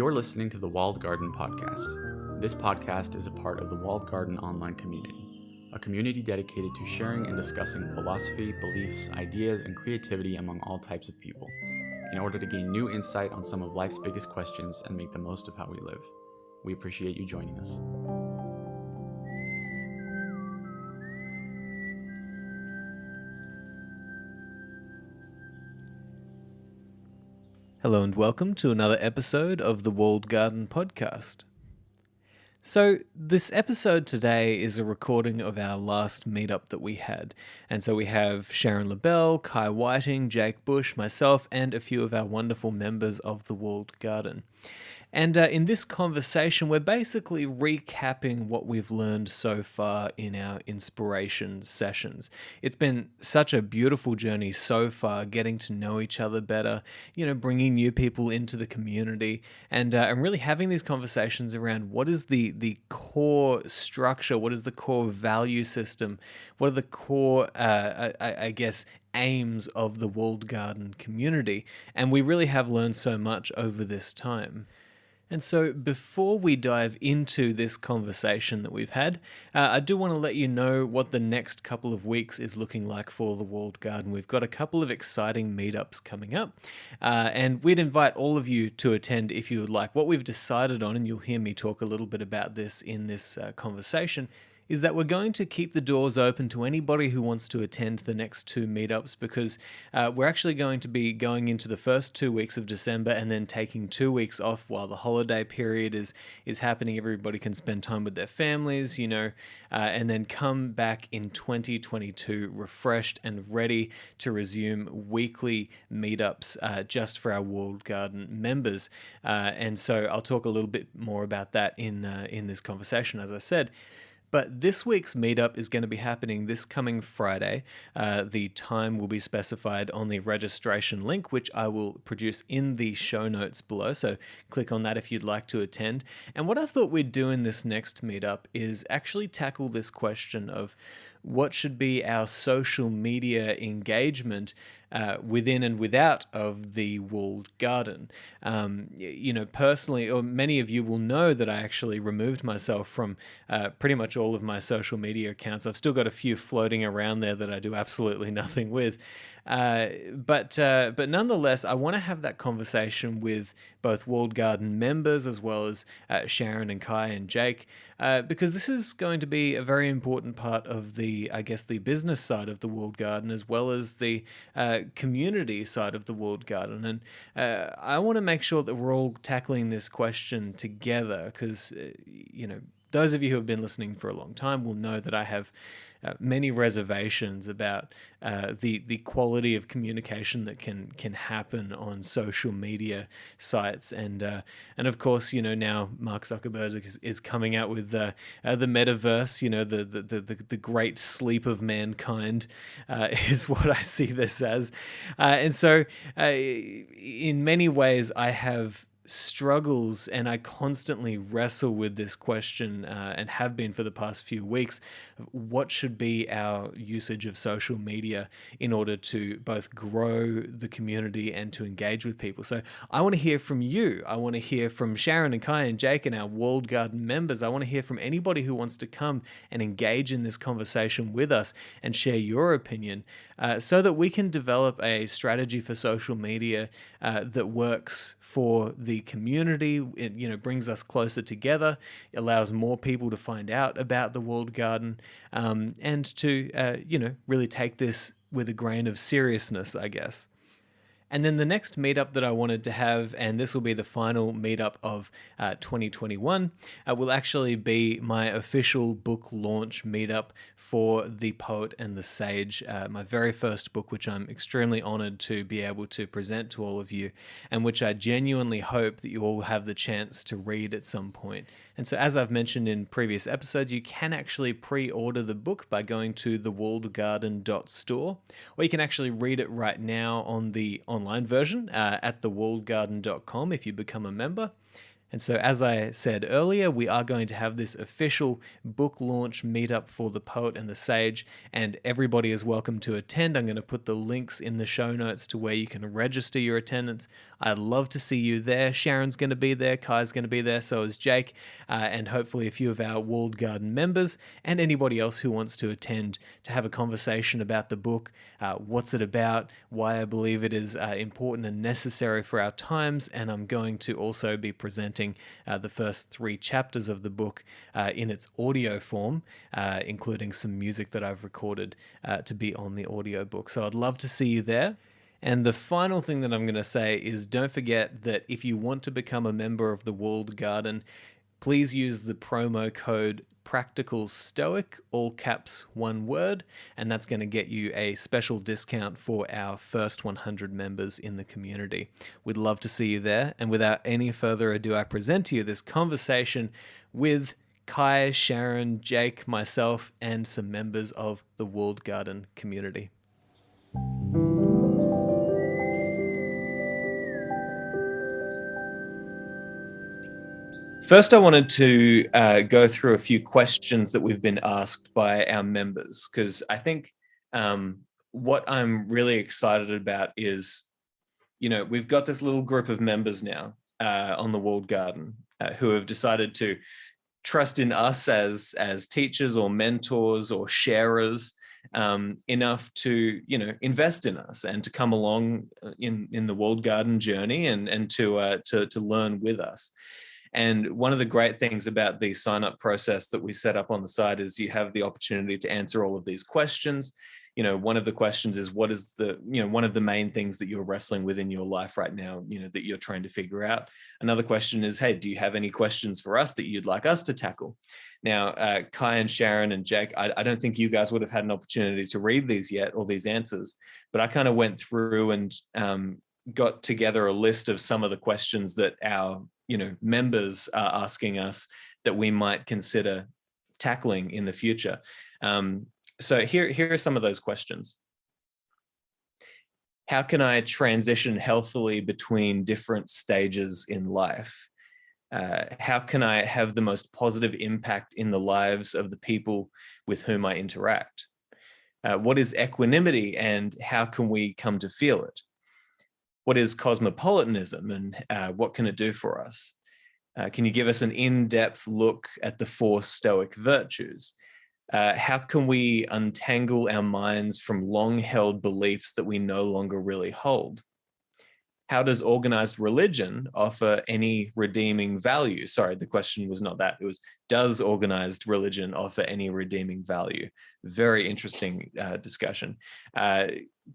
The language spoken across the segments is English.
You're listening to the Walled Garden podcast. This podcast is a part of the Walled Garden online community, a community dedicated to sharing and discussing philosophy, beliefs, ideas, and creativity among all types of people, in order to gain new insight on some of life's biggest questions and make the most of how we live. We appreciate you joining us. Hello and welcome to another episode of the Walled Garden podcast. So this episode today is a recording of our last meetup that we had. And so we have Sharon LaBelle, Kai Whiting, Jake Bush, myself, and a few of our wonderful members of the Walled Garden. And in this conversation, we're basically recapping what we've learned so far in our inspiration sessions. It's been such a beautiful journey so far, getting to know each other better, bringing new people into the community, and really having these conversations around what is the core structure, what is the core value system, what are the core, aims of the Walled Garden community. And we really have learned so much over this time. And so before we dive into this conversation that we've had, I do want to let you know what the next couple of weeks is looking like for the Walled Garden. We've got a couple of exciting meetups coming up, and we'd invite all of you to attend if you would like. What we've decided on, and you'll hear me talk a little bit about this in this conversation, is that we're going to keep the doors open to anybody who wants to attend the next two meetups, because we're actually going to be going into the first 2 weeks of December and then taking 2 weeks off while the holiday period is happening. Everybody can spend time with their families, and then come back in 2022 refreshed and ready to resume weekly meetups just for our Walled Garden members. And so I'll talk a little bit more about that in this conversation, as I said. But this week's meetup is going to be happening this coming Friday. The time will be specified on the registration link, which I will produce in the show notes below. So click on that if you'd like to attend. And what I thought we'd do in this next meetup is actually tackle this question of what should be our social media engagement within and without of the Walled Garden. Personally, or many of you will know that I actually removed myself from pretty much all of my social media accounts. I've still got a few floating around there that I do absolutely nothing with. But nonetheless, I want to have that conversation with both Walled Garden members as well as Sharon and Kai and Jake, because this is going to be a very important part of the business side of the Walled Garden as well as the community side of the Walled Garden. And I want to make sure that we're all tackling this question together, because, those of you who have been listening for a long time will know that I have many reservations about the quality of communication that can happen on social media sites, and of course, now Mark Zuckerberg is coming out with the metaverse, the great sleep of mankind is what I see this as, and so in many ways I have struggles, and I constantly wrestle with this question and have been for the past few weeks. What should be our usage of social media in order to both grow the community and to engage with people? So I want to hear from you. I want to hear from Sharon and Kai and Jake and our Walled Garden members. I want to hear from anybody who wants to come and engage in this conversation with us and share your opinion, so that we can develop a strategy for social media that works for the community. It brings us closer together, allows more people to find out about the Walled Garden, and to really take this with a grain of seriousness, I guess. And then the next meetup that I wanted to have, and this will be the final meetup of 2021, will actually be my official book launch meetup for The Poet and the Sage, my very first book, which I'm extremely honored to be able to present to all of you, and which I genuinely hope that you all have the chance to read at some point. And so, as I've mentioned in previous episodes, you can actually pre-order the book by going to thewalledgarden.store, or you can actually read it right now on the online version at thewalledgarden.com if you become a member. And so, as I said earlier, we are going to have this official book launch meetup for The Poet and the Sage, and everybody is welcome to attend. I'm going to put the links in the show notes to where you can register your attendance. I'd love to see you there. Sharon's going to be there, Kai's going to be there, so is Jake, and hopefully a few of our Walled Garden members, and anybody else who wants to attend to have a conversation about the book, what's it about, why I believe it is important and necessary for our times, and I'm going to also be presenting the first 3 chapters of the book in its audio form, including some music that I've recorded to be on the audio book. So I'd love to see you there. And the final thing that I'm going to say is don't forget that if you want to become a member of the Walled Garden, please use the promo code Practical Stoic, all caps, one word, and that's going to get you a special discount for our first 100 members in the community. We'd love to see you there. And without any further ado, I present to you this conversation with Kai, Sharon, Jake, myself, and some members of the Walled Garden community. First, I wanted to go through a few questions that we've been asked by our members, because I think what I'm really excited about is, we've got this little group of members now on the Walled Garden who have decided to trust in us as teachers or mentors or sharers enough to invest in us and to come along in the Walled Garden journey and to learn with us. And one of the great things about the sign-up process that we set up on the site is you have the opportunity to answer all of these questions. One of the questions is, what is one of the main things that you're wrestling with in your life right now, that you're trying to figure out. Another question is, hey, do you have any questions for us that you'd like us to tackle? Now, Kai and Sharon and Jake, I don't think you guys would have had an opportunity to read these yet, or these answers, but I kind of went through and got together a list of some of the questions that our members are asking us that we might consider tackling in the future. So here are some of those questions. How can I transition healthily between different stages in life? How can I have the most positive impact in the lives of the people with whom I interact? What is equanimity and how can we come to feel it? What is cosmopolitanism and what can it do for us? Can you give us an in-depth look at the 4 Stoic virtues? How can we untangle our minds from long-held beliefs that we no longer really hold? How does organized religion offer any redeeming value? Sorry, the question was not that. It was, does organized religion offer any redeeming value? Very interesting discussion.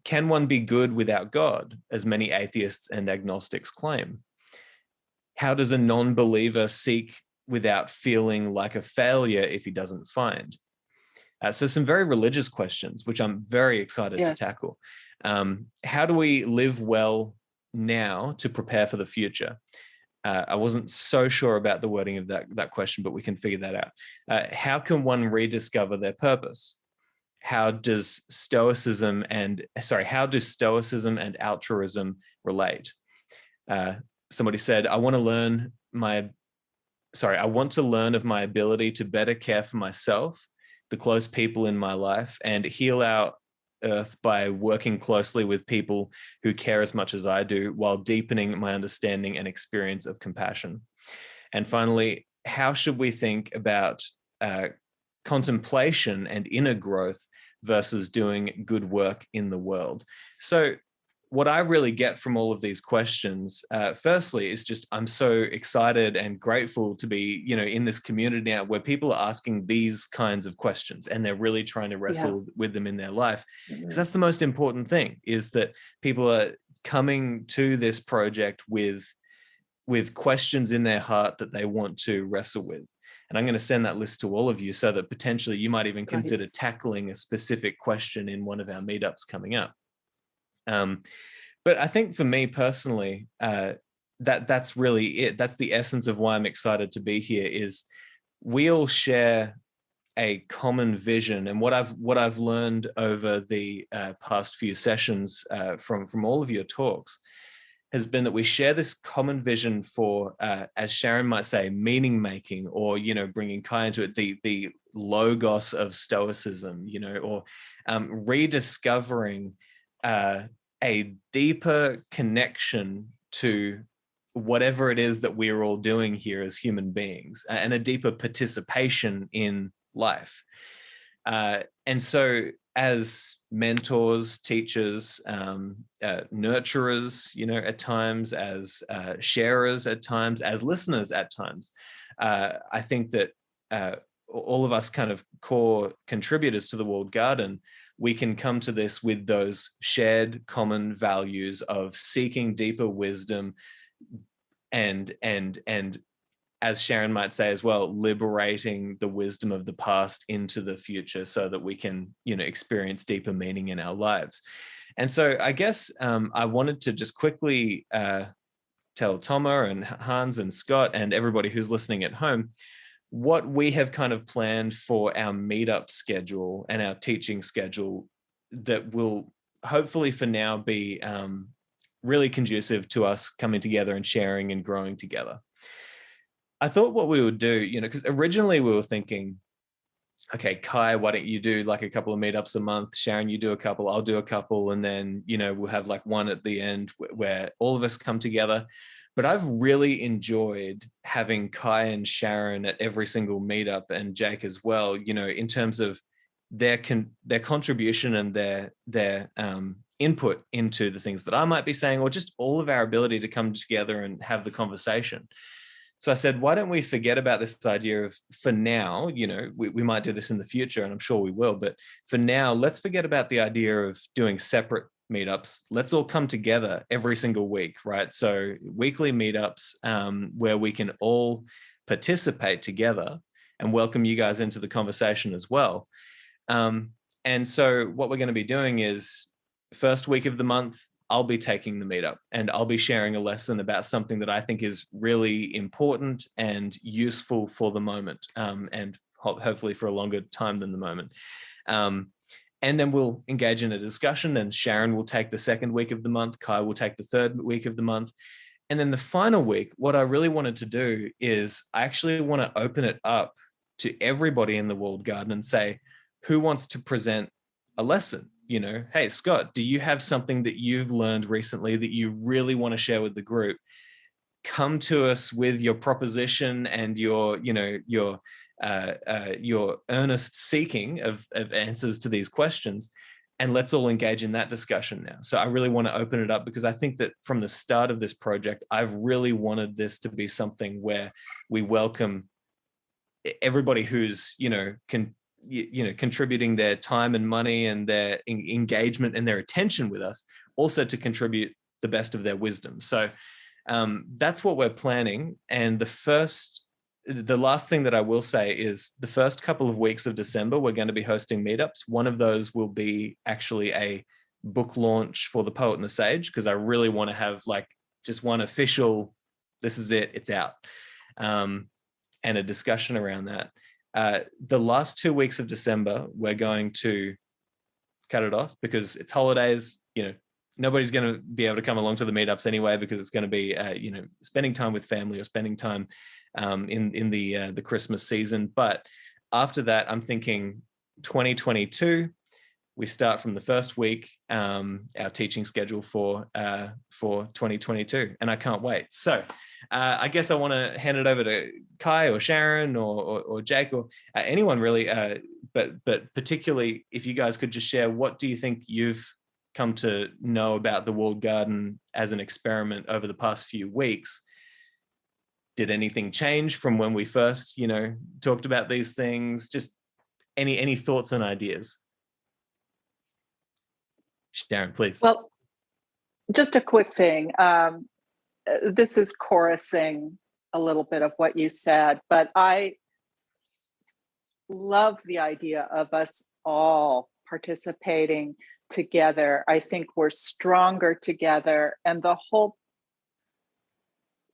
Can one be good without God, as many atheists and agnostics claim? How does a non-believer seek without feeling like a failure if he doesn't find? So some very religious questions, which I'm very excited to tackle. How do we live well now to prepare for the future? I wasn't so sure about the wording of that question, but we can figure that out. How can one rediscover their purpose? How do Stoicism and altruism relate? Somebody said, I want to learn of my ability to better care for myself, the close people in my life, and heal our earth by working closely with people who care as much as I do, while deepening my understanding and experience of compassion. And finally, how should we think about contemplation and inner growth versus doing good work in the world? So what I really get from all of these questions, firstly, is just I'm so excited and grateful to be, in this community now where people are asking these kinds of questions and they're really trying to wrestle with them in their life. Because that's the most important thing, is that people are coming to this project with questions in their heart that they want to wrestle with. And I'm going to send that list to all of you so that potentially you might even consider tackling a specific question in one of our meetups coming up. But I think for me personally, that's really it. That's the essence of why I'm excited to be here, is we all share a common vision. And what I've learned over the past few sessions from all of your talks has been that we share this common vision for, as Sharon might say, meaning making, or, bringing Kai into it, the logos of Stoicism, or rediscovering a deeper connection to whatever it is that we're all doing here as human beings, and a deeper participation in life. And so as mentors, teachers, nurturers, at times, as sharers at times, as listeners at times, I think that all of us kind of core contributors to the Walled Garden, we can come to this with those shared common values of seeking deeper wisdom and as Sharon might say as well, liberating the wisdom of the past into the future so that we can, experience deeper meaning in our lives. And so I guess I wanted to just quickly tell Toma and Hans and Scott and everybody who's listening at home what we have kind of planned for our meetup schedule and our teaching schedule that will hopefully for now be really conducive to us coming together and sharing and growing together. I thought what we would do, because originally we were thinking, okay, Kai, why don't you do like a couple of meetups a month? Sharon, you do a couple, I'll do a couple. And then, we'll have like one at the end where all of us come together. But I've really enjoyed having Kai and Sharon at every single meetup, and Jake as well, in terms of their contribution and their input into the things that I might be saying, or just all of our ability to come together and have the conversation. So I said, why don't we forget about this idea of, for now, we might do this in the future, and I'm sure we will, but for now, let's forget about the idea of doing separate meetups. Let's all come together every single week, right? So weekly meetups where we can all participate together and welcome you guys into the conversation as well. And so what we're going to be doing is, first week of the month, I'll be taking the meetup and I'll be sharing a lesson about something that I think is really important and useful for the moment, and hopefully for a longer time than the moment. And then we'll engage in a discussion, and Sharon will take the second week of the month, Kai will take the third week of the month. And then the final week, what I really wanted to do is I actually want to open it up to everybody in the Walled Garden and say, who wants to present a lesson? Hey, Scott, do you have something that you've learned recently that you really want to share with the group? Come to us with your proposition and your earnest seeking of answers to these questions, and let's all engage in that discussion now. So I really want to open it up because I think that from the start of this project, I've really wanted this to be something where we welcome everybody who's contributing their time and money and their engagement and their attention with us, also to contribute the best of their wisdom. So that's what we're planning. And the last thing that I will say is the first couple of weeks of December, we're going to be hosting meetups. One of those will be actually a book launch for The Poet and the Sage, because I really want to have like just one official, this is it, it's out, and a discussion around that. The last 2 weeks of December, we're going to cut it off because it's holidays. Nobody's going to be able to come along to the meetups anyway, because it's going to be, spending time with family or spending time in the Christmas season. But after that, I'm thinking 2022, we start from the first week, our teaching schedule for 2022, and I can't wait. So I guess I want to hand it over to Kai or Sharon or Jake or anyone really, but particularly if you guys could just share, what do you think you've come to know about the Walled Garden as an experiment over the past few weeks? Did anything change from when we first, talked about these things? Just any thoughts and ideas? Sharon, please. Well, just a quick thing. This is chorusing a little bit of what you said, but I love the idea of us all participating together. I think we're stronger together, and the whole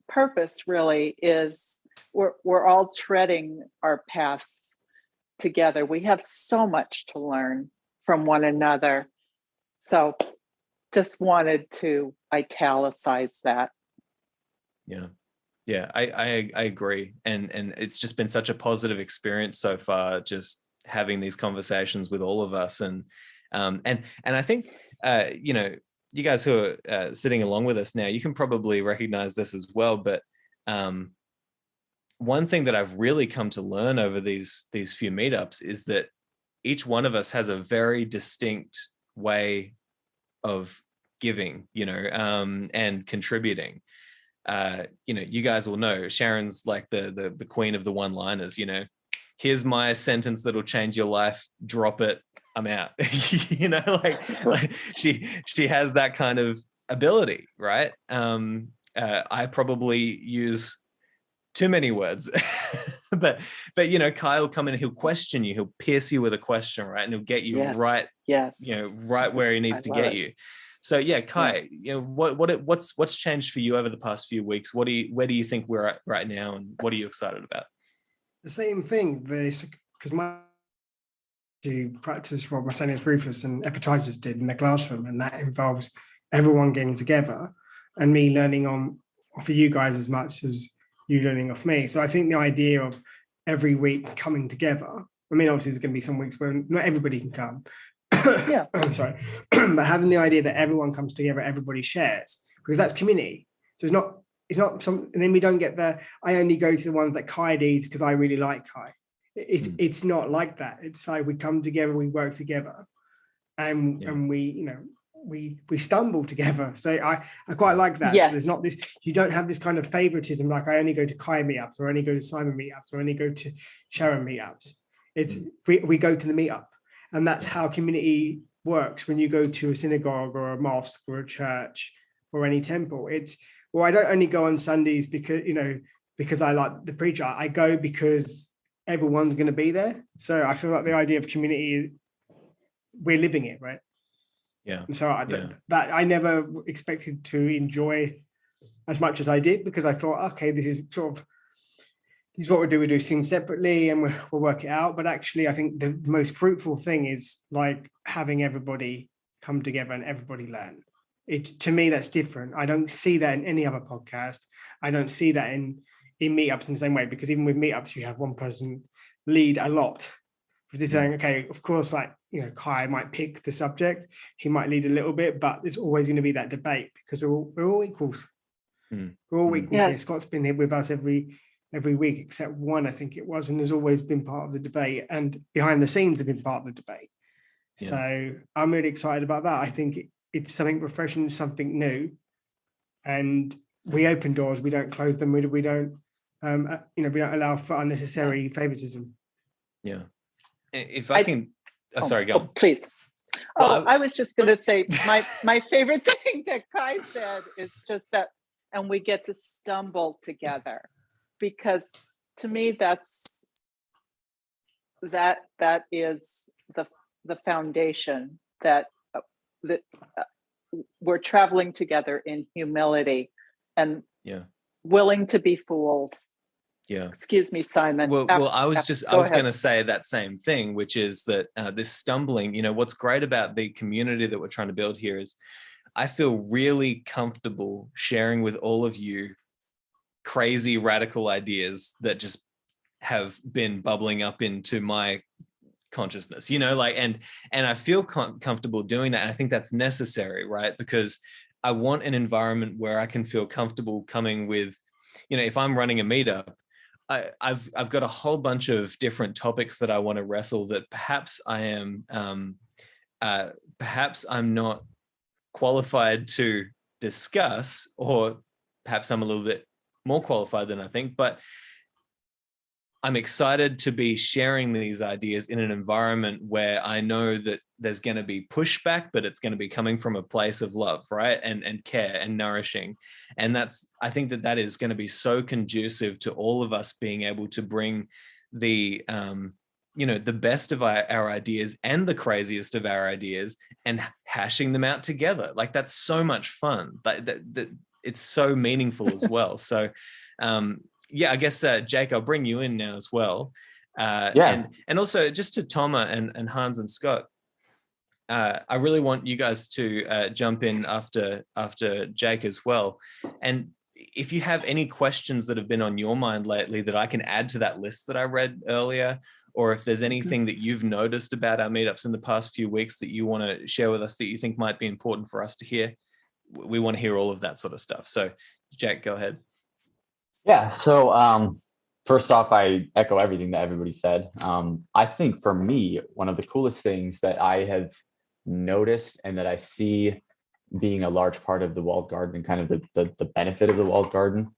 purpose really is we're all treading our paths together. We have so much to learn from one another. So just wanted to italicize that. Yeah, I agree, and it's just been such a positive experience so far, just having these conversations with all of us, and I think you guys who are sitting along with us now, you can probably recognize this as well, but one thing that I've really come to learn over these few meetups is that each one of us has a very distinct way of giving, and contributing. You guys will know Sharon's like the queen of the one-liners. Here's my sentence that'll change your life. Drop it. I'm out. like she has that kind of ability, right? I probably use too many words, but Kyle will come in and he'll question you. He'll pierce you with a question, right? And he'll get you right. Yes. Right where he needs to get you. So Kai, what's changed for you over the past few weeks? Where do you think we're at right now, and what are you excited about? The same thing, because to practice what Marcellus Rufus and Epictetus did in the classroom, and that involves everyone getting together and me learning off of you guys as much as you learning off me. So I think the idea of every week coming together, I mean, obviously there's going to be some weeks where not everybody can come. Yeah. I'm sorry. But having the idea that everyone comes together, everybody shares, because that's community. So it's not some, and then we don't get I only go to the ones that Kai needs because I really like Kai. It's not like that. It's like we come together, we work together, and we stumble together. So I quite like that. Yes. So there's not this, you don't have this kind of favoritism, like I only go to Kai meetups, or I only go to Simon meetups, or I only go to Sharon meetups. It's we go to the meetup. And that's how community works when you go to a synagogue or a mosque or a church or any temple. I don't only go on Sundays because I like the preacher. I go because everyone's going to be there. So I feel like the idea of community, we're living it, right? Yeah. And so that I never expected to enjoy as much as I did, because I thought, okay, this is what we do. We do things separately and we'll work it out. But actually, I think the most fruitful thing is like having everybody come together and everybody learn. To me, that's different. I don't see that in any other podcast. I don't see that in meetups in the same way, because even with meetups, you have one person lead a lot. Because they're saying, okay, of course, Kai might pick the subject, he might lead a little bit, but there's always going to be that debate because we're all equals. We're all equals here. Scott's been here with us every week except one, I think it was, and has always been part of the debate, and behind the scenes have been part of the debate. So I'm really excited about that. I think it's something refreshing, something new, and we open doors, we don't close them. We don't we don't allow for unnecessary favoritism. If I can sorry, go on. Please. Well, I was just going to say my favorite thing that Kai said is just that, and we get to stumble together. Because to me, that is the foundation that we're traveling together in humility and willing to be fools. Yeah. Excuse me, Simon. Well, I was going to say that same thing, which is that this stumbling, what's great about the community that we're trying to build here is I feel really comfortable sharing with all of you crazy radical ideas that just have been bubbling up into my consciousness, and I feel comfortable doing that. And I think that's necessary, right? Because I want an environment where I can feel comfortable coming with, if I'm running a meetup, I've got a whole bunch of different topics that I want to wrestle that perhaps I'm not qualified to discuss, or perhaps I'm a little bit more qualified than I think, but I'm excited to be sharing these ideas in an environment where I know that there's going to be pushback, but it's going to be coming from a place of love, right? And care and nourishing. And I think that is going to be so conducive to all of us being able to bring the best of our ideas and the craziest of our ideas and hashing them out together. Like, that's so much fun. That it's so meaningful as well. So, I guess, Jake, I'll bring you in now as well. And also just to Toma and Hans and Scott, I really want you guys to jump in after Jake as well. And if you have any questions that have been on your mind lately that I can add to that list that I read earlier, or if there's anything that you've noticed about our meetups in the past few weeks that you want to share with us that you think might be important for us to hear, we want to hear all of that sort of stuff. So Jack, go ahead. Yeah. So first off, I echo everything that everybody said. I think for me, one of the coolest things that I have noticed and that I see being a large part of the walled garden and kind of the benefit of the walled garden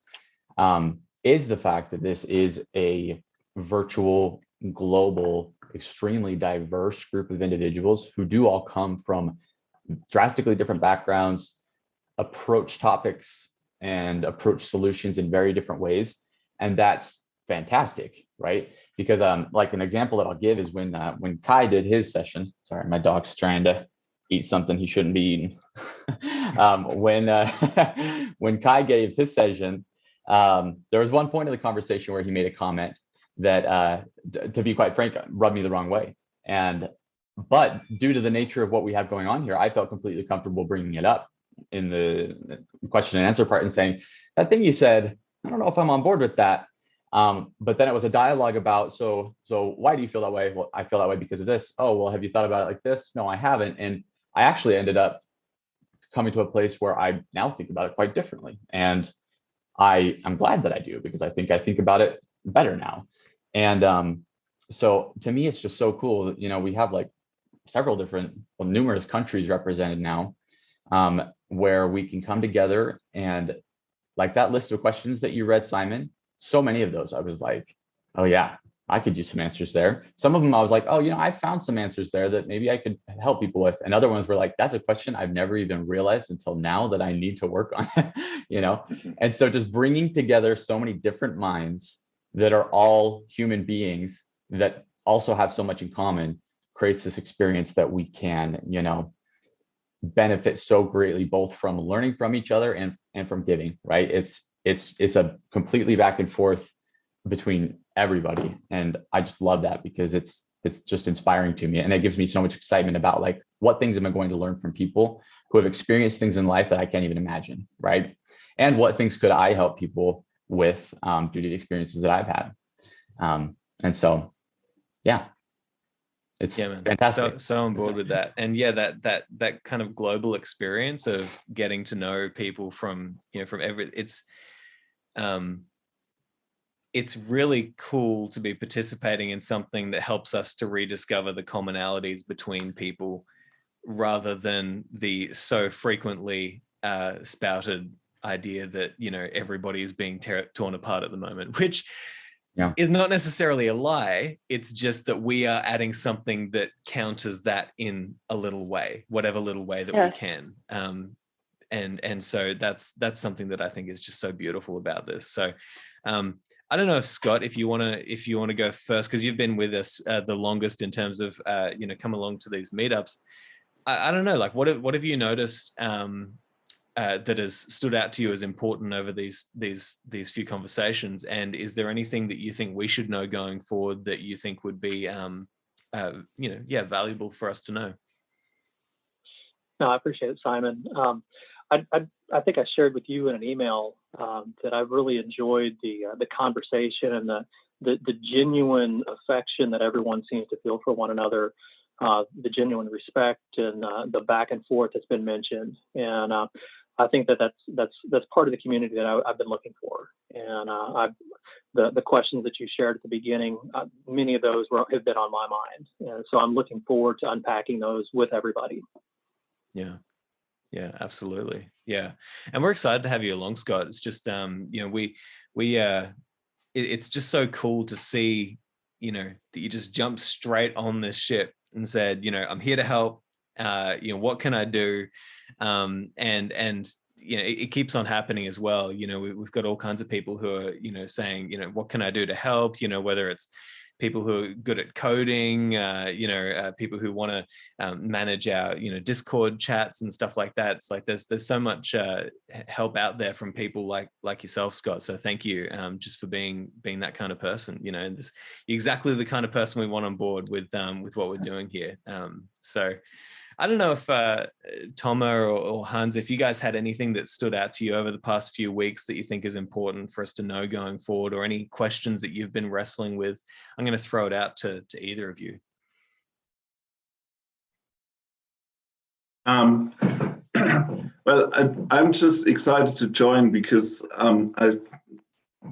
is the fact that this is a virtual, global, extremely diverse group of individuals who do all come from drastically different backgrounds, approach topics and approach solutions in very different ways. And that's fantastic, right? Because like an example that I'll give is when Kai did his session. Sorry, my dog's trying to eat something he shouldn't be eating. When Kai gave his session, there was one point in the conversation where he made a comment that, to be quite frank, rubbed me the wrong way. But due to the nature of what we have going on here, I felt completely comfortable bringing it up in the question and answer part and saying, that thing you said, I don't know if I'm on board with that. But then it was a dialogue about, so why do you feel that way? Well, I feel that way because of this. Oh, well, have you thought about it like this? No, I haven't. And I actually ended up coming to a place where I now think about it quite differently. And I'm glad that I do, because I think about it better now. And so to me, it's just so cool that, we have like several different, numerous countries represented now, where we can come together. And like that list of questions that you read, Simon, so many of those, I was like, oh yeah, I could use some answers there. Some of them I was like, oh, I found some answers there that maybe I could help people with. And other ones were like, that's a question I've never even realized until now that I need to work on, And so just bringing together so many different minds that are all human beings that also have so much in common creates this experience that we can, benefit so greatly, both from learning from each other and from giving, right? It's a completely back and forth between everybody. And I just love that, because it's just inspiring to me. And it gives me so much excitement about like, what things am I going to learn from people who have experienced things in life that I can't even imagine, right? And what things could I help people with due to the experiences that I've had. And so, yeah. It's fantastic. So on board with that. And yeah, that kind of global experience of getting to know people from every, it's really cool to be participating in something that helps us to rediscover the commonalities between people, rather than the so frequently spouted idea that, everybody is being torn apart at the moment, which is not necessarily a lie. It's just that we are adding something that counters that in a little way, whatever little way that we can. And so that's something that I think is just so beautiful about this. So I don't know if Scott, if you want to go first, because you've been with us the longest in terms of come along to these meetups. I don't know, like what have you noticed that has stood out to you as important over these few conversations? And is there anything that you think we should know going forward that you think would be valuable for us to know? No, I appreciate it, Simon. I think I shared with you in an email that I've really enjoyed the conversation and the genuine affection that everyone seems to feel for one another, the genuine respect and the back and forth that's been mentioned. And I think that's part of the community that I've been looking for. And the questions that you shared at the beginning, many of those have been on my mind. And so I'm looking forward to unpacking those with everybody. Yeah, absolutely. Yeah. And we're excited to have you along, Scott. It's just, it's just so cool to see, that you just jumped straight on this ship and said, I'm here to help. What can I do? And it keeps on happening as well. We've got all kinds of people who are, saying, what can I do to help? Whether it's people who are good at coding, people who want to manage our, Discord chats and stuff like that. It's like there's so much help out there from people like yourself, Scott. So thank you just for being that kind of person. And exactly the kind of person we want on board with what we're doing here. So I don't know if Toma or Hans, if you guys had anything that stood out to you over the past few weeks that you think is important for us to know going forward, or any questions that you've been wrestling with. I'm going to throw it out to either of you. Well, I'm just excited to join because the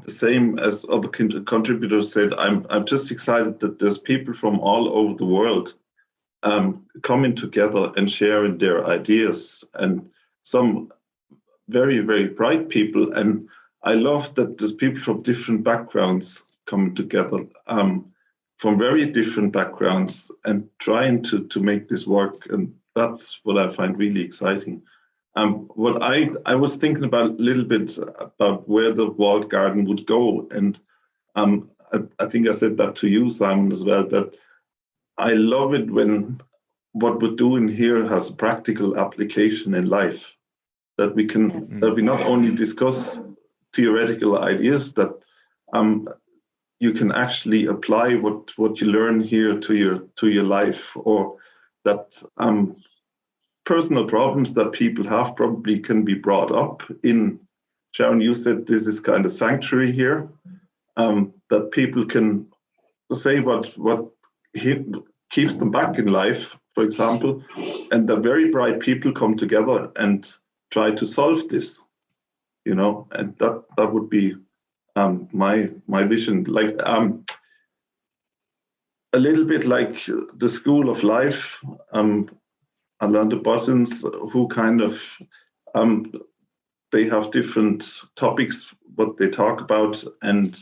same as other contributors said, I'm just excited that there's people from all over the world coming together and sharing their ideas, and some very, very bright people. And I love that there's people from different backgrounds coming together, from very different backgrounds, and trying to make this work. And that's what I find really exciting. What I was thinking about a little bit about where the walled garden would go. And I think I said that to you, Simon, as well, that I love it when what we're doing here has a practical application in life, that we can, Yes. that we not only discuss theoretical ideas, that you can actually apply what you learn here to your life, or that personal problems that people have probably can be brought up in. Sharon, you said this is kind of sanctuary here, that people can say what keeps them back in life, for example, and the very bright people come together and try to solve this, and that would be my vision. Like a little bit like the school of life. Alain de Botton's, who kind of they have different topics what they talk about, and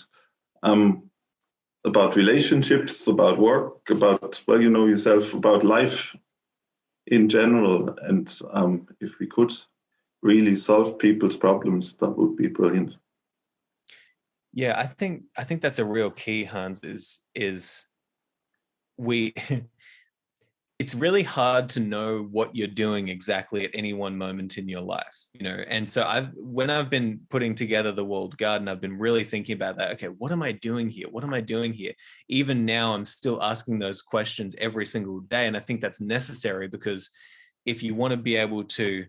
about relationships, about work, about, well, yourself, about life in general. And if we could really solve people's problems, that would be brilliant. Yeah, I think that's a real key, Hans, is we it's really hard to know what you're doing exactly at any one moment in your life, and so when I've been putting together the walled garden, I've been really thinking about that. Okay, what am I doing here? Even now, I'm still asking those questions every single day, and I think that's necessary, because if you want to be able to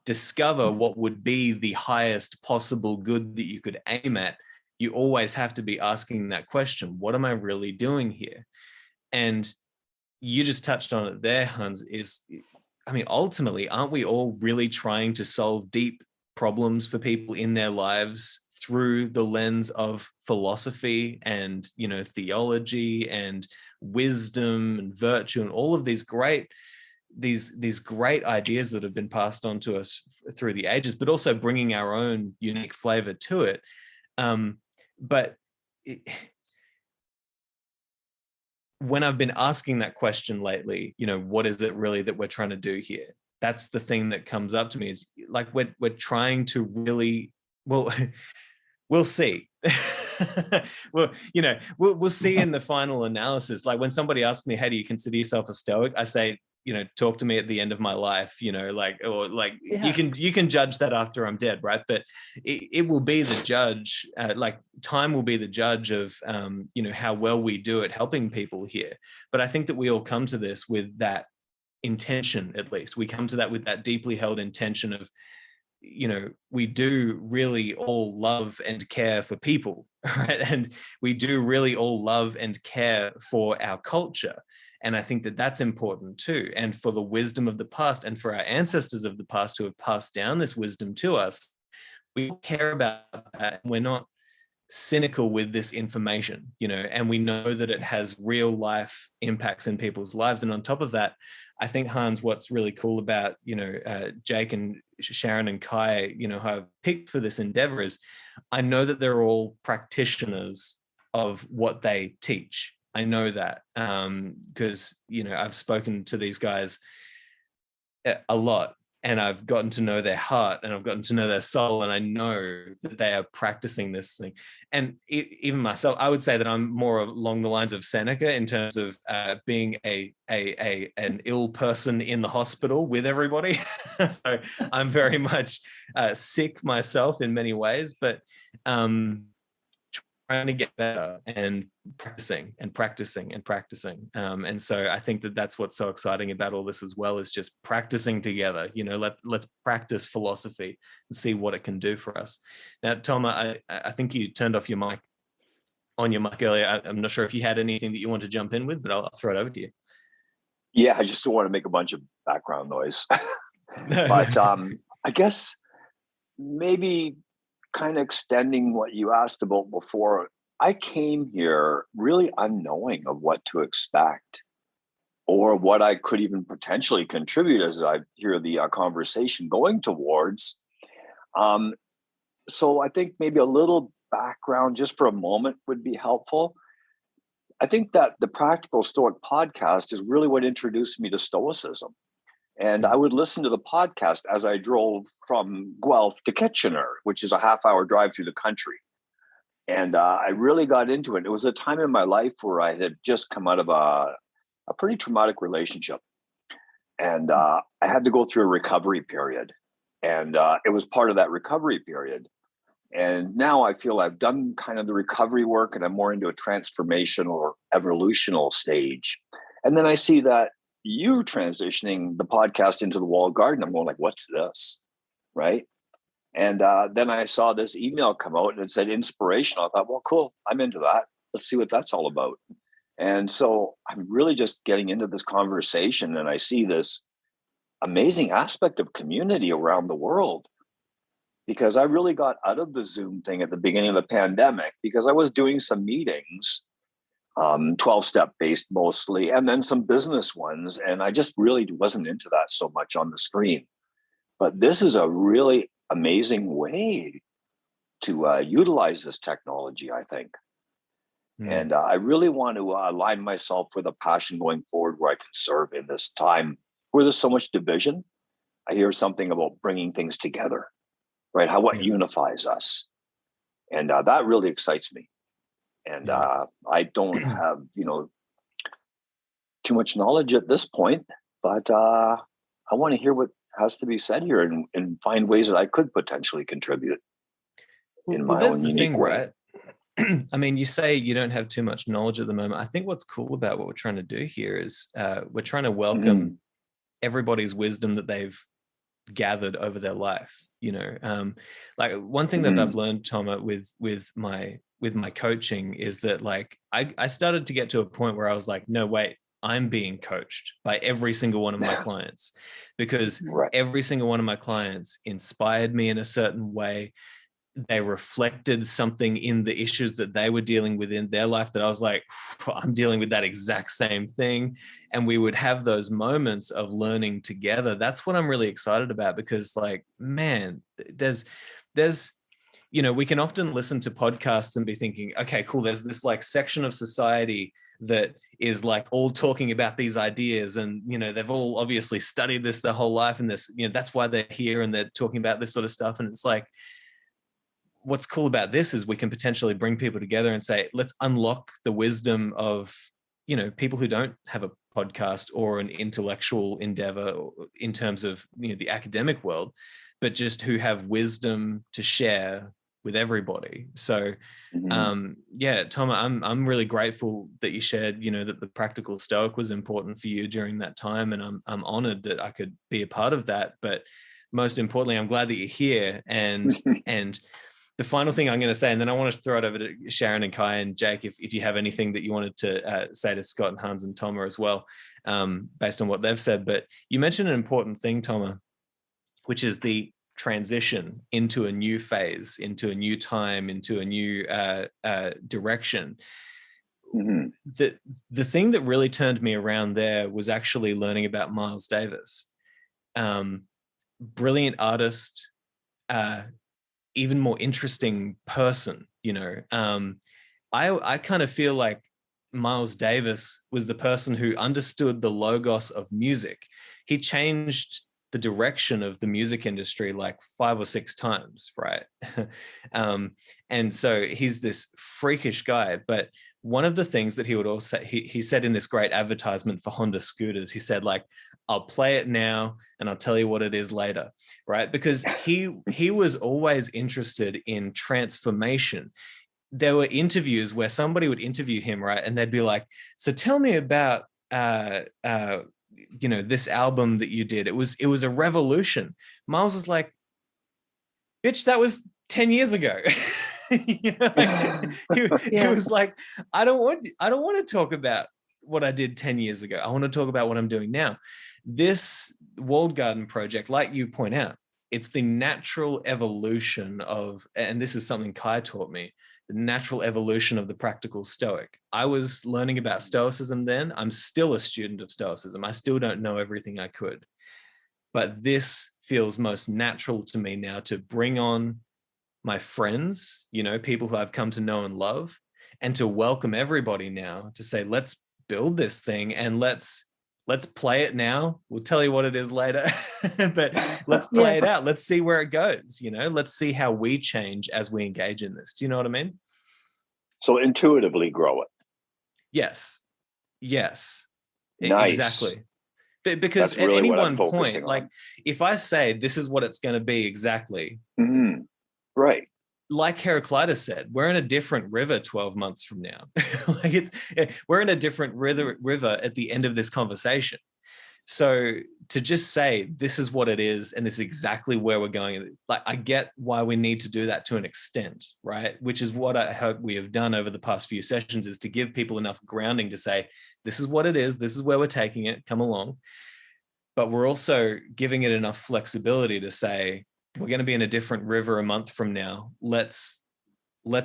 discover what would be the highest possible good that you could aim at, you always have to be asking that question: what am I really doing here? And you just touched on it there, Hans, ultimately, aren't we all really trying to solve deep problems for people in their lives through the lens of philosophy and, theology and wisdom and virtue and all of these great ideas that have been passed on to us through the ages, but also bringing our own unique flavor to it. When I've been asking that question lately, what is it really that we're trying to do here? That's the thing that comes up to me, is like we're trying to really, well, we'll see. Well, we'll see in the final analysis. Like when somebody asks me, "Hey, do you consider yourself a Stoic?" I say, talk to me at the end of my life, yeah. You can judge that after I'm dead, right? But it will be the judge, time will be the judge of, how well we do at helping people here. But I think that we all come to this with that intention. At least we come to that with that deeply held intention of, we do really all love and care for people, right? And we do really all love and care for our culture. And I think that that's important too. And for the wisdom of the past, and for our ancestors of the past who have passed down this wisdom to us, we care about that. We're not cynical with this information, and we know that it has real life impacts in people's lives. And on top of that, I think, Hans, what's really cool about, Jake and Sharon and Kai, who I've picked for this endeavor, is I know that they're all practitioners of what they teach. I know that because, I've spoken to these guys a lot, and I've gotten to know their heart, and I've gotten to know their soul, and I know that they are practicing this thing. And even myself, I would say that I'm more along the lines of Seneca in terms of being an ill person in the hospital with everybody. So I'm very much sick myself in many ways, but trying to get better and practicing and practicing and practicing. And so I think that that's what's so exciting about all this as well, is just practicing together. Let's practice philosophy and see what it can do for us. Now, Tom, I think you turned off your mic earlier. I'm not sure if you had anything that you want to jump in with, but I'll throw it over to you. Yeah, I just don't want to make a bunch of background noise. But I guess maybe kind of extending what you asked about before, I came here really unknowing of what to expect or what I could even potentially contribute as I hear the conversation going towards. So I think maybe a little background just for a moment would be helpful. I think that the Practical Stoic podcast is really what introduced me to Stoicism. And I would listen to the podcast as I drove from Guelph to Kitchener, which is a half-hour drive through the country. And I really got into it. It was a time in my life where I had just come out of a pretty traumatic relationship. And I had to go through a recovery period. And it was part of that recovery period. And now I feel I've done kind of the recovery work and I'm more into a transformational or evolutional stage. And then I see that you transitioning the podcast into the walled garden. I'm going like, what's this? Right. And then I saw this email come out and it said inspirational. I thought, well, cool. I'm into that. Let's see what that's all about. And so I'm really just getting into this conversation and I see this amazing aspect of community around the world, because I really got out of the Zoom thing at the beginning of the pandemic because I was doing some meetings, 12-step based mostly, and then some business ones. And I just really wasn't into that so much on the screen. But this is a really amazing way to utilize this technology, I think. And I really want to align myself with a passion going forward where I can serve in this time where there's so much division. I hear something about bringing things together, right? What unifies us. And that really excites me. And I don't have, too much knowledge at this point, but I want to hear what has to be said here and find ways that I could potentially contribute in my own unique way. Right? I mean, you say you don't have too much knowledge at the moment. I think what's cool about what we're trying to do here is we're trying to welcome everybody's wisdom that they've gathered over their life. Like one thing that I've learned, Toma, with my coaching is that like I started to get to a point where I was like, no, wait, I'm being coached by every single one of my clients, because every single one of my clients inspired me in a certain way. They reflected something in the issues that they were dealing with in their life that I was like, I'm dealing with that exact same thing. And we would have those moments of learning together. That's what I'm really excited about, because like, man, there's, we can often listen to podcasts and be thinking, okay, cool. There's this like section of society that is like all talking about these ideas, and they've all obviously studied this their whole life, and this, that's why they're here and they're talking about this sort of stuff. And it's like, what's cool about this is we can potentially bring people together and say, let's unlock the wisdom of, people who don't have a podcast or an intellectual endeavor in terms of, the academic world, but just who have wisdom to share with everybody. So, Toma, I'm really grateful that you shared, that the Practical Stoic was important for you during that time. And I'm honored that I could be a part of that. But most importantly, I'm glad that you're here. And, the final thing I'm going to say, and then I want to throw it over to Sharon and Kai and Jake, if you have anything that you wanted to say to Scott and Hans and Toma as well, based on what they've said. But you mentioned an important thing, Toma, which is the transition into a new phase, into a new time, into a new direction. The thing that really turned me around there was actually learning about Miles Davis. Brilliant artist, even more interesting person, I kind of feel like Miles Davis was the person who understood the logos of music. He changed the direction of the music industry like 5 or 6 times, right? And so he's this freakish guy. But one of the things that he would also, he said in this great advertisement for Honda scooters, he said like, I'll play it now and I'll tell you what it is later, right? Because he was always interested in transformation. there were interviews where somebody would interview him, right? And they'd be like, so tell me about, this album that you did. It was a revolution. Miles was like, bitch, that was 10 years ago. He was like, I don't want to talk about what I did 10 years ago. I want to talk about what I'm doing now. This walled garden project, like you point out, it's the natural evolution of, and this is something Kai taught me, the natural evolution of the practical Stoic. I was learning about Stoicism then. I'm still a student of Stoicism. I still don't know everything I could. But this feels most natural to me now, to bring on my friends, people who I've come to know and love, and to welcome everybody now to say, let's build this thing and let's play it now. We'll tell you what it is later, but let's play it out. Let's see where it goes. Let's see how we change as we engage in this. Do you know what I mean? So intuitively grow it. Yes. Nice. Exactly. Because that's really at any what I'm one point, focusing on. like if I say this is what it's going to be exactly, right. Like Heraclitus said, we're in a different river 12 months from now. We're in a different river at the end of this conversation. So to just say this is what it is and this is exactly where we're going, like I get why we need to do that to an extent, right? Which is what I hope we have done over the past few sessions, is to give people enough grounding to say, this is what it is, this is where we're taking it, come along. But we're also giving it enough flexibility to say, we're going to be in a different river a month from now. Let's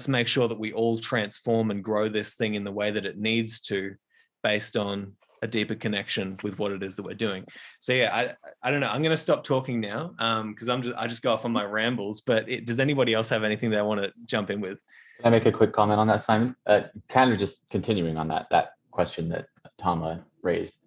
make sure that we all transform and grow this thing in the way that it needs to, based on a deeper connection with what it is that we're doing. So yeah, I don't know. I'm going to stop talking now because I just go off on my rambles. But does anybody else have anything they want to jump in with? Can I make a quick comment on that, Simon? Kind of just continuing on that question that Tom raised.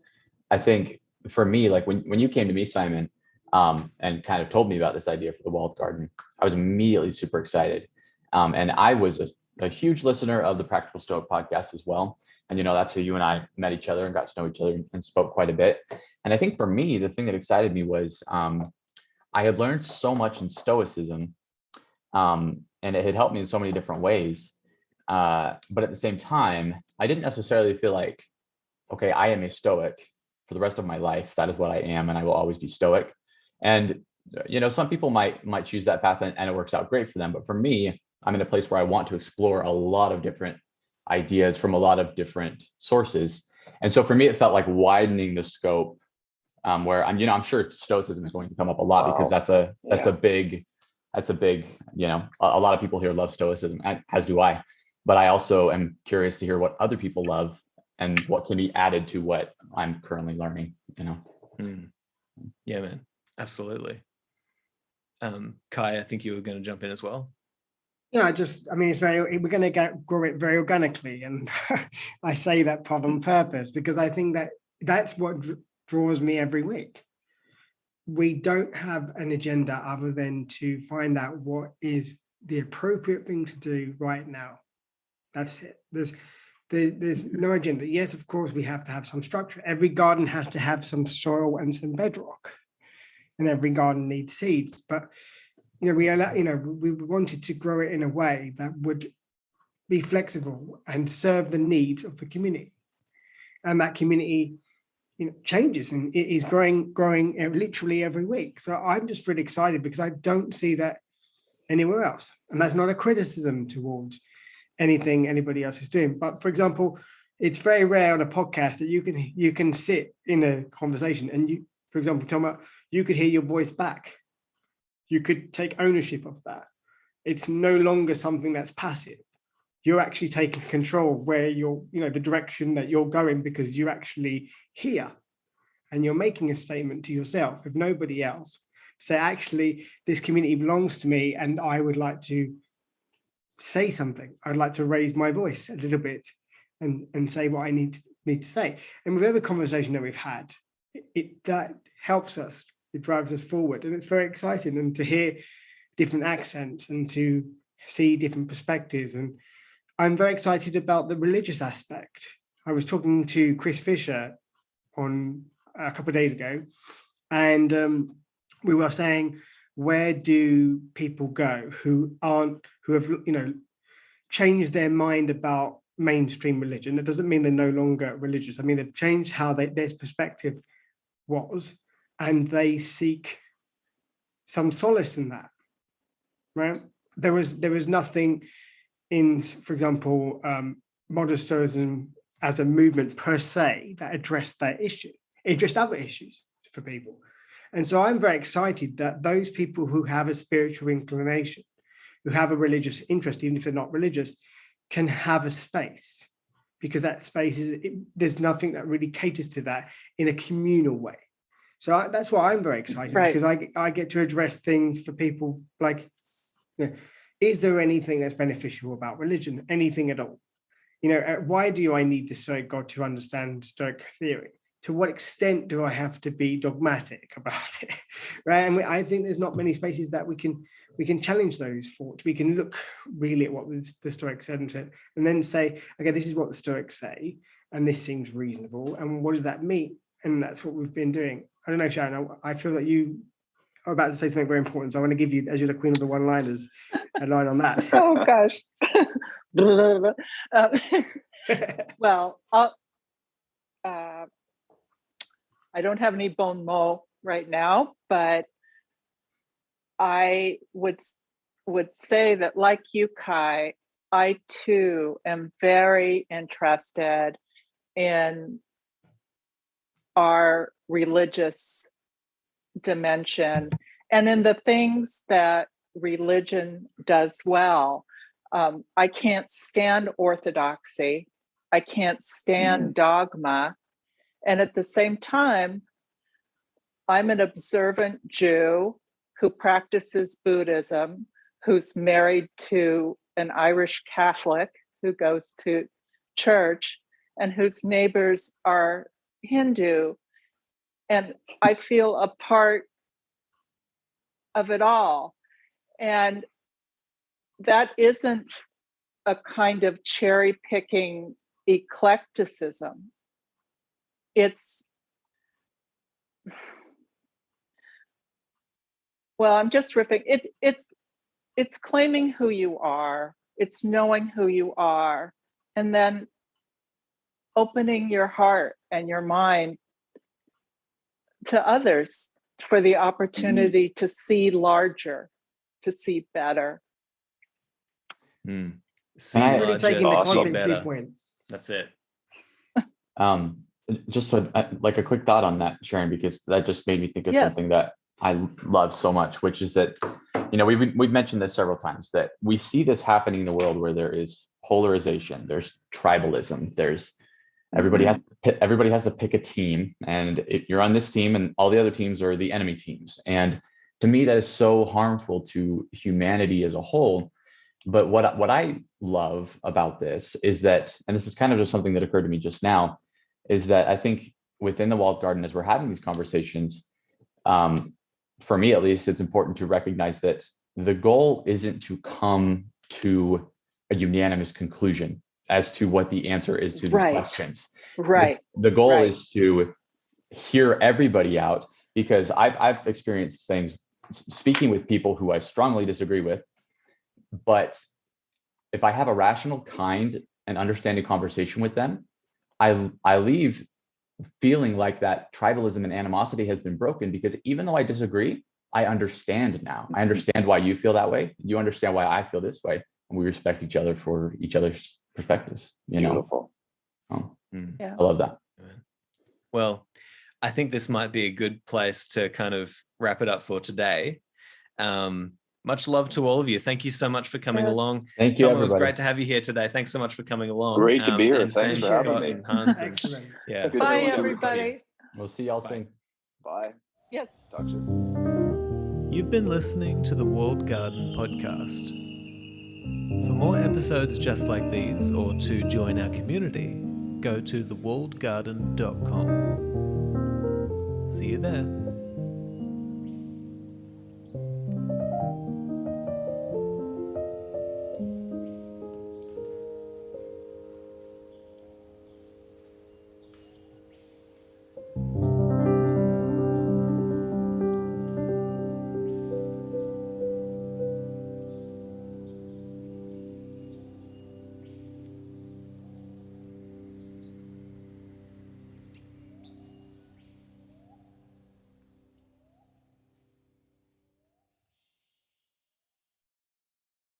I think for me, like when you came to me, Simon, and kind of told me about this idea for the walled garden, I was immediately super excited. And I was a huge listener of the Practical Stoic podcast as well. And, that's how you and I met each other and got to know each other and spoke quite a bit. And I think for me, the thing that excited me was I had learned so much in Stoicism, and it had helped me in so many different ways. But at the same time, I didn't necessarily feel like, okay, I am a Stoic for the rest of my life. That is what I am, and I will always be Stoic. And some people might choose that path and it works out great for them. But for me, I'm in a place where I want to explore a lot of different ideas from a lot of different sources. And so for me, it felt like widening the scope, where I'm sure Stoicism is going to come up a lot because that's a big, a lot of people here love Stoicism, as do I. But I also am curious to hear what other people love and what can be added to what I'm currently learning, Yeah, man. Absolutely. Kai, I think you were going to jump in as well. Yeah, we're going to grow it very organically. And I say that part on purpose because I think that's what draws me every week. We don't have an agenda other than to find out what is the appropriate thing to do right now. That's it. There's no agenda. Yes, of course, we have to have some structure. Every garden has to have some soil and some bedrock. And every garden needs seeds, but we wanted to grow it in a way that would be flexible and serve the needs of the community, and that community, changes and it is growing literally every week. So I'm just really excited because I don't see that anywhere else, and that's not a criticism towards anything anybody else is doing. But for example, it's very rare on a podcast that you can sit in a conversation and you, for example, Tom, you could hear your voice back. You could take ownership of that. It's no longer something that's passive. You're actually taking control of where the direction that you're going, because you're actually here and you're making a statement to yourself, if nobody else. Say, actually, this community belongs to me and I would like to say something. I'd like to raise my voice a little bit and say what I need to say. And with every conversation that we've had, that helps us. It drives us forward, and it's very exciting. And to hear different accents and to see different perspectives. And I'm very excited about the religious aspect. I was talking to Chris Fisher on a couple of days ago, and we were saying, where do people go who have changed their mind about mainstream religion. It doesn't mean they're no longer religious. I mean, they've changed how their perspective was, and they seek some solace in that, right? There was nothing in, for example, Montessorianism as a movement per se that addressed that issue. It addressed other issues for people. And so I'm very excited that those people who have a spiritual inclination, who have a religious interest, even if they're not religious, can have a space, because that space there's nothing that really caters to that in a communal way. So that's why I'm very excited, Right. because I get to address things for people like, is there anything that's beneficial about religion? Anything at all? Why do I need the Stoic God to understand Stoic theory? To what extent do I have to be dogmatic about it? Right. And I think there's not many spaces that we can challenge those thoughts. We can look really at what the Stoics said and then say, okay, this is what the Stoics say, and this seems reasonable. And what does that mean? And that's what we've been doing. I don't know, Sharon, I feel that you are about to say something very important. So I want to give you, as you're the queen of the one-liners, a line on that. Oh, gosh. Well, I don't have any bon mot right now, but I would say that, like you, Kai, I too am very interested in our religious dimension and in the things that religion does well. I can't stand orthodoxy. I can't stand dogma. And at the same time, I'm an observant Jew who practices Buddhism, who's married to an Irish Catholic who goes to church, and whose neighbors are Hindu. And I feel a part of it all. And that isn't a kind of cherry picking eclecticism. I'm just ripping it. It's claiming who you are. It's knowing who you are, and then opening your heart and your mind to others for the opportunity to see larger, to see better. See Really larger, taking the see content better. viewpoint. That's it. Just like a quick thought on that, Sharon, because that just made me think of Yes. something that I love so much, which is that, we've mentioned this several times, that we see this happening in the world where there is polarization, there's tribalism, there's everybody has to pick a team, and if you're on this team and all the other teams are the enemy teams. And to me, that is so harmful to humanity as a whole. But what I love about this is that, and this is kind of just something that occurred to me just now, is that I think within the walled garden, as we're having these conversations, for me at least, it's important to recognize that the goal isn't to come to a unanimous conclusion as to what the answer is to these questions. Right. The goal is to hear everybody out, because I've experienced things speaking with people who I strongly disagree with, but if I have a rational, kind, and understanding conversation with them, I leave feeling like that tribalism and animosity has been broken, because even though I disagree, I understand now. I understand why you feel that way. You understand why I feel this way. And we respect each other for each other's perspectives. Beautiful. Yeah. I love that. Well, I think this might be a good place to kind of wrap it up for today. Much love to all of you. Thank you so much for coming along. Thank you, Tom, it was everybody. great to have you here today. Thanks so much for coming along. Great to be here. And Thanks same for to having Scott me. and Hans. And, Excellent. yeah. Good Bye, to meet everybody. We'll see y'all Bye. soon. Bye. Yes. Talk soon. You've been listening to the Walled Garden podcast. For more episodes just like these, or to join our community, go to thewalledgarden.com. See you there.